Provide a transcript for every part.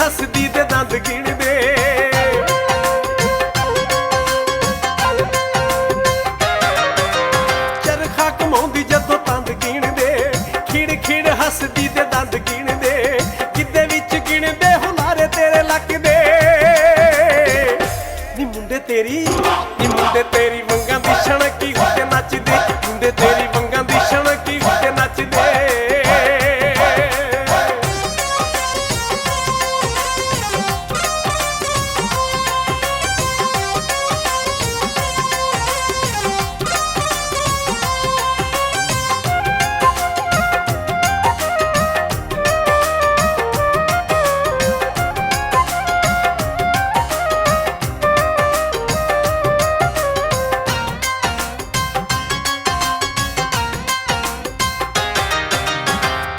हसदी दे दंद गिण दे। चरखा कमाउंदी जदों तंद गिण दे, खिड़ खिड़ हसदी दे दंद गिण दे। गिद्धे विच गिण दे हुलारे तेरे लकदे। नी मुंडे तेरी वंगां दी छणकी उत्ते नचदे। मुंडे तेरी वंगां दी छणकी उत्ते नचदे।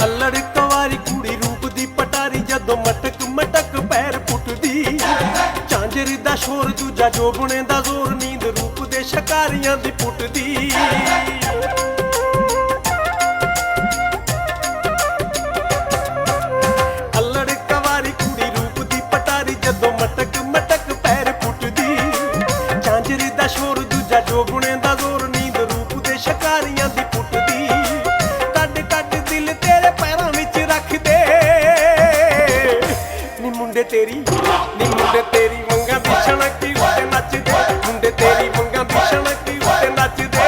अल्लड़ कवारी कुड़ी रूप दी पटारी जदों मटक मटक पैर पुटदी। झांझर दा शोर दूजा जोबने दा जोर नींद रूप दे शिकारियां दी पुटदी। अल्लड़ कवारी कुड़ी रूप दी पटारी जदों मटक मटक पैर पुटदी। झांझर दा शोर दूजा जोबने दा जोर नींद रूप दे शिकारियां दी पुटदी। कड कड दिल तेरे पैरां विच रख दे। नी मुंडे तेरी वंगां दी छणकी उत्ते नचदे। मुंडे तेरी वंगां दी छणकी उत्ते नचदे।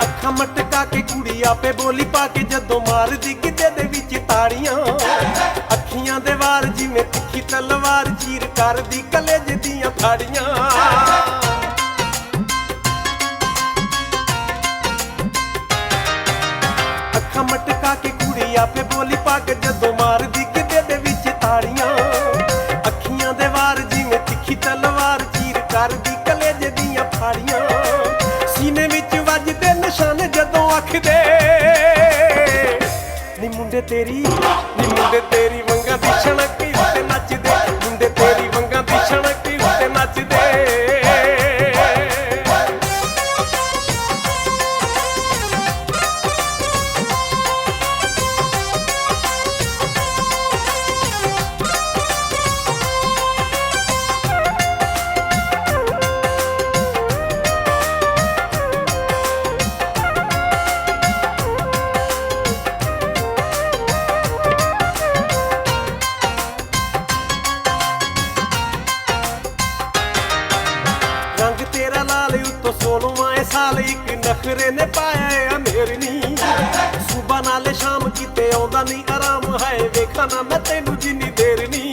अखां मटका के कुड़ी आपे बोली पाके जदों मारदी गिद्धे दे विच ताड़ियां। अखियां दे वार जिवें तिखी तलवार चीर करदी कलेजे दियां फाड़ियां। अखां मटका के कुड़ी आपे बोली पाके जदों मारदी गिद्धे दे विच ताड़ियां। अखियां दे वार जिवें तिखी तलवार चीर करदी कलेजे दियां फाड़ियां। सीने विच वजदे निशान जदों अख दे। नी मुंडे तेरी वंगां दी छणकी उत्ते नचदे। मुंडे तेरी वंगां दी छणकी उत्ते नचदे। रंग तेरा लाल उत्तों 16वां साल एक नखरे ने पाया अनेर नी। सुबह नाले शाम किते आउंदा नी आराम है वेखा ना मैं तैनू जिन्नी देर नी।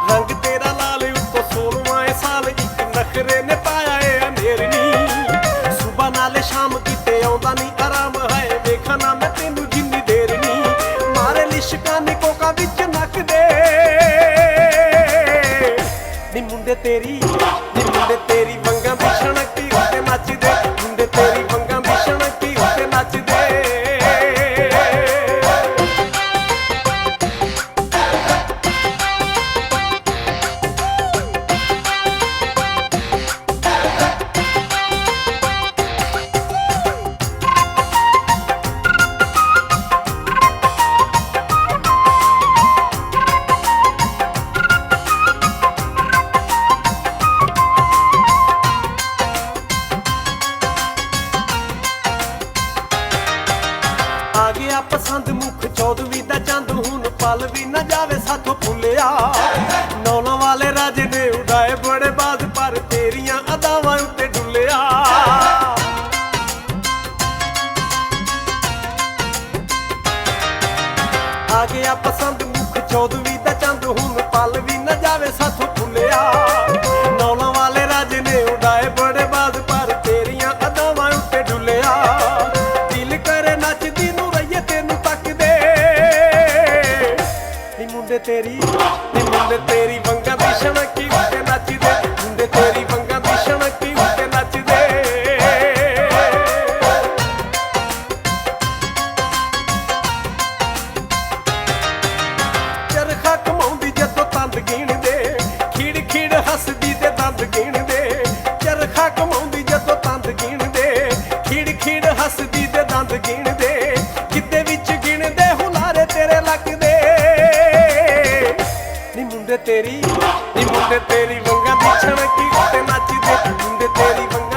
रंग तेरा लाल उत्तों 16वां साल एक नखरे ने पाया अनेर नी। सुबह नाले शाम किते आउंदा नी आराम है वेखा ना मैं तैनू जिन्नी देर नी। मारे लिशका निकोका विच नक दे। नी मुंडे तेरी वंगां दी छणकी उत्ते नचदे। मुंडे तेरी वंगां दी छणकी उत्ते नचदे। आ गया पसंद मुख चौदवी दा चंद हुन पल भी न जावे साथों भुलिया। नौना वाले राजे ने उड़ाए बड़े बाज पर तेरियां अदावां उत्ते डुलिया। आ गया पसंद मुख चौदवी दा चंद हुन पल भी न जावे साथों भुलिया। नौना वाले राजे ने उड़ाए बड़े बाज पर तेरियां अदावां उत्ते डुलिया। दिल करे नच ਤੇਰੀ ਨੀ ਮੁੰਡੇ ਤੇਰੀ ਵੰਗਾਂ ਦੀ ਛਣਕੀ ਉੱਤੇ ਨੱਚਦੇ ਮੁੰਡੇ ਤੇਰੀ ਵੰਗਾਂ ਦੀ ਛਣਕੀ ਉੱਤੇ ਨੱਚਦੇ ਚਰਖਾ ਕਮਾਉਂਦੀ ਜਦੋਂ ਤੰਦ ਗਿਣਦੇ ਖੀੜ ਖੀੜ ਹੱਸਦੀ ਤੇ ਦੰਦ ਗਿਣਦੇ ਚਰਖਾ ਕਮਾਉਂਦੀ ਜਦੋਂ ਤੰਦ ਗਿਣਦੇ ਖੀੜ ਖੀੜ ਹੱਸਦੀ ਤੇ ਦੰਦ ਗਿਣਦੇ ਕਿਤੇ ਵਿੱਚ ਗਿਣਦੇ ਹੁਲਾਰੇ ਤੇਰੇ ਲੱਗਦੇ ਨੀ ਮੁੰਡੇ ਤੇਰੀ ਵੰਗਾਂ ਦੀ ਛਣਕੀ ਉੱਤੇ ਨੱਚਦੇ ਮੁੰਡੇ ਤੇਰੀ ਵੰਗਾਂ